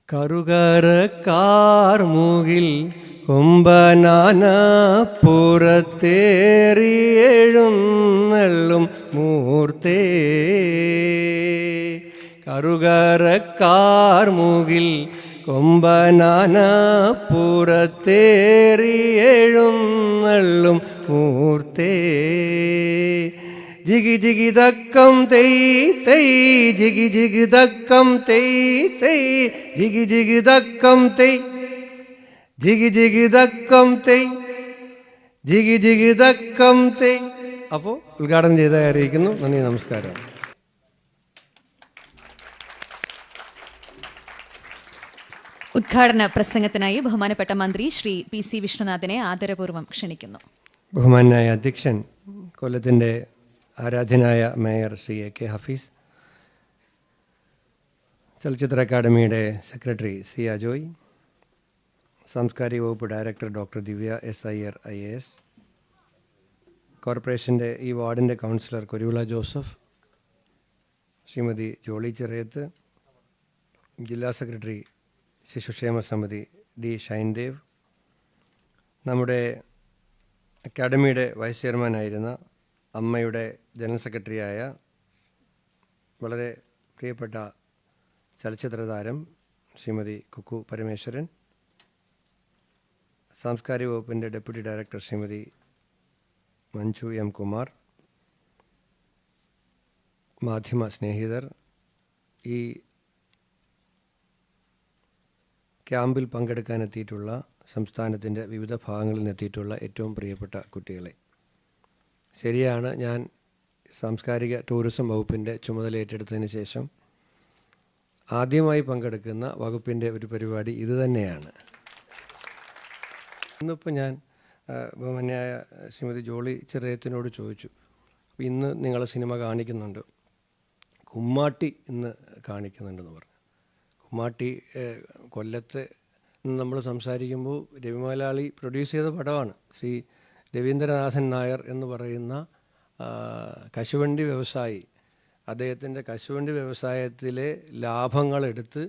കറുകരക്കാർ മൂകിൽ കൊമ്പനാന പുറത്തേറിയെഴുന്നള്ളും മൂർത്തേ. കറുകരക്കാർ മൂകിൽ കൊമ്പനാന പുറത്തേറിയെഴുന്നള്ളും മൂർത്തേ. ജിഗി ജിഗി ദക്കം തെയ് തെയ് ജിഗി ജിഗി ദക്കം തെയ് തെയ് ജിഗി ജിഗി ദക്കം തെയ് ജിഗി ജിഗി ദക്കം തെയ് ജിഗി ജിഗി ദക്കം തെയ്. അപ്പോൾ ഉദ്ഘാടനം ചെയ്തതായി അറിയിക്കുന്നു. നന്ദി, നമസ്കാരം. ഉദ്ഘാടന പ്രസംഗത്തിനായി ബഹുമാനപ്പെട്ട മന്ത്രി ശ്രീ PC വിഷ്ണുനാഥിനെ ആദരപൂർവ്വം ക്ഷണിക്കുന്നു. ബഹുമാനായ അധ്യക്ഷൻ, കൊല്ലത്തിൻ്റെ ആരാധ്യനായ മേയർ ശ്രീ AK ഹഫീസ്, ചലച്ചിത്ര അക്കാദമിയുടെ സെക്രട്ടറി C അജോയ്, സാംസ്കാരിക വകുപ്പ് ഡയറക്ടർ ഡോക്ടർ ദിവ്യ S അയ്യർ IAS, കോർപ്പറേഷൻ്റെ ഈ വാർഡിൻ്റെ കൗൺസിലർ കുരുവിള ജോസഫ്, ശ്രീമതി ജോളി ചെറിയത്ത്, ജില്ലാ സെക്രട്ടറി ശിശുക്ഷേമ സമിതി D ഷൈൻദേവ്, നമ്മുടെ അക്കാദമിയുടെ വൈസ് ചെയർമാനായിരുന്ന അമ്മയുടെ ജനറൽ സെക്രട്ടറിയായ വളരെ പ്രിയപ്പെട്ട ചലച്ചിത്ര താരം ശ്രീമതി കുക്കു പരമേശ്വരൻ, സാംസ്കാരിക വകുപ്പിൻ്റെ deputy director Shrimati Manju M Kumar, മാധ്യമ സ്നേഹിതർ, ഈ ക്യാമ്പിൽ പങ്കെടുക്കാനെത്തിയിട്ടുള്ള സംസ്ഥാനത്തിൻ്റെ വിവിധ ഭാഗങ്ങളിൽ നിന്നെത്തിയിട്ടുള്ള ഏറ്റവും പ്രിയപ്പെട്ട കുട്ടികളെ, ശരിയാണ്, ഞാൻ സാംസ്കാരിക ടൂറിസം വകുപ്പിൻ്റെ ചുമതല ഏറ്റെടുത്തതിന് ശേഷം ആദ്യമായി പങ്കെടുക്കുന്ന വകുപ്പിൻ്റെ ഒരു പരിപാടി ഇത് തന്നെയാണ്. ഇന്നിപ്പോൾ ഞാൻ ബഹുമാന്യായ ശ്രീമതി ജോളി ചെറിയത്തിനോട് ചോദിച്ചു, ഇന്ന് നിങ്ങൾ സിനിമ കാണിക്കുന്നുണ്ട്, കുമ്മാട്ടി ഇന്ന് കാണിക്കുന്നുണ്ടെന്ന് പറഞ്ഞു. കുമ്മാട്ടി കൊല്ലത്ത് നമ്മൾ സംസാരിക്കുമ്പോൾ രവിമലയാളി പ്രൊഡ്യൂസ് ചെയ്ത പടമാണ്. ശ്രീ രവീന്ദ്രനാഥൻ നായർ എന്ന് പറയുന്ന കശുവണ്ടി വ്യവസായി, അദ്ദേഹത്തിൻ്റെ കശുവണ്ടി വ്യവസായത്തിലെ ലാഭങ്ങളെടുത്ത്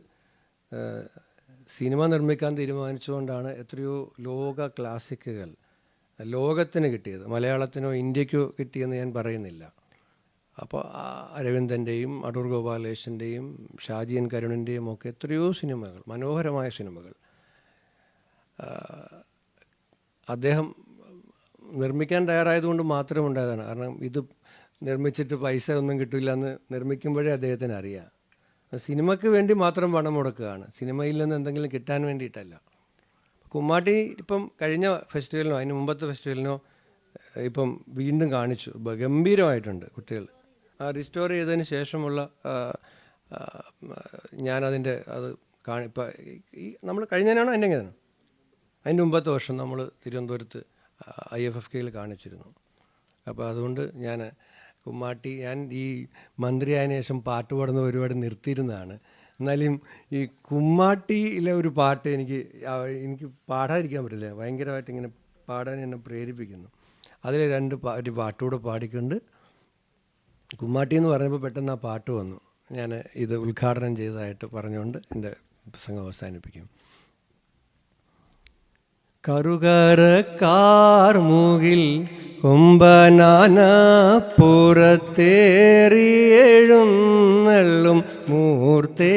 സിനിമ നിർമ്മിക്കാൻ തീരുമാനിച്ചുകൊണ്ടാണ് എത്രയോ ലോക ക്ലാസിക്കുകൾ ലോകത്തിന് കിട്ടിയത്. മലയാളത്തിനോ ഇന്ത്യക്കോ കിട്ടിയെന്ന് ഞാൻ പറയുന്നില്ല. അപ്പോൾ അരവിന്ദൻ്റെയും അടൂർ ഗോപാലേഷൻ്റെയും ഷാജി N കരുണിൻ്റെയും ഒക്കെ എത്രയോ സിനിമകൾ, മനോഹരമായ സിനിമകൾ അദ്ദേഹം നിർമ്മിക്കാൻ തയ്യാറായതുകൊണ്ട് മാത്രം ഉണ്ടായതാണ്. കാരണം ഇത് നിർമ്മിച്ചിട്ട് പൈസ ഒന്നും കിട്ടില്ല എന്ന് നിർമ്മിക്കുമ്പോഴേ അദ്ദേഹത്തിന് അറിയാം. സിനിമയ്ക്ക് വേണ്ടി മാത്രം പണം മുടക്കുകയാണ്, സിനിമയിൽ നിന്ന് എന്തെങ്കിലും കിട്ടാൻ വേണ്ടിയിട്ടല്ല. കുമ്മാട്ടി ഇപ്പം കഴിഞ്ഞ ഫെസ്റ്റിവലിനോ അതിന് മുമ്പത്തെ ഫെസ്റ്റിവലിനോ ഇപ്പം വീണ്ടും കാണിച്ചു, ഗംഭീരമായിട്ടുണ്ട്. കുട്ടികൾ റിസ്റ്റോർ ചെയ്തതിന് ശേഷമുള്ള ഞാനതിൻ്റെ അത് ഇപ്പം ഈ നമ്മൾ കഴിഞ്ഞതിനാണോ അതിൻ്റെ മുമ്പത്തെ വർഷം നമ്മൾ തിരുവനന്തപുരത്ത് IFFKയിൽ കാണിച്ചിരുന്നു. അപ്പോൾ അതുകൊണ്ട് ഞാൻ കുമ്മാട്ടി, ഞാൻ ഈ മന്ത്രിയായതിനു ശേഷം പാട്ട് പാടുന്ന പരിപാടി നിർത്തിയിരുന്നതാണ്. എന്നാലും ഈ കുമ്മാട്ടിയിലെ ഒരു പാട്ട് എനിക്ക് പാടാതിരിക്കാൻ പറ്റില്ല, ഭയങ്കരമായിട്ട് ഇങ്ങനെ പാടാൻ എന്നെ പ്രേരിപ്പിക്കുന്നു. അതിൽ ഒരു പാട്ടുകൂടെ പാടിക്കൊണ്ട് കുമ്മാട്ടി എന്ന് പറഞ്ഞപ്പോൾ പെട്ടെന്ന് ആ പാട്ട് വന്നു. ഞാൻ ഇത് ഉദ്ഘാടനം ചെയ്തതായിട്ട് പറഞ്ഞുകൊണ്ട് എൻ്റെ പ്രസംഗം അവസാനിപ്പിക്കും. കറുകരക്കാർ മൂകിൽ കൊമ്പനാന പുറത്തേറിയെഴുന്നള്ളും മൂർത്തേ.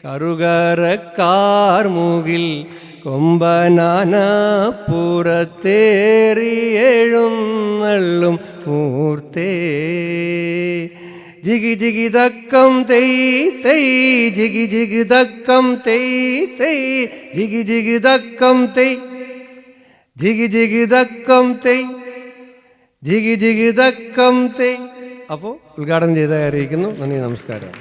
കറുകരക്കാർ മൂകിൽ കൊമ്പനാന പുറത്തേറിയെഴുന്നള്ളും മൂർത്തേ. ജിഗി ജിഗി ദക്കം തെയ് തെയ് ജിഗി ജിഗി ദക്കം തെയ് തെയ് ജിഗി ജിഗി ദക്കം തെയ് ജിഗി ജിഗി ദക്കം തെയ് ജിഗി ജിഗി ദക്കം തെയ്. അപ്പോൾ ഉദ്ഘാടനം ചെയ്തതായി അറിയിക്കുന്നു. നന്ദി, നമസ്കാരം.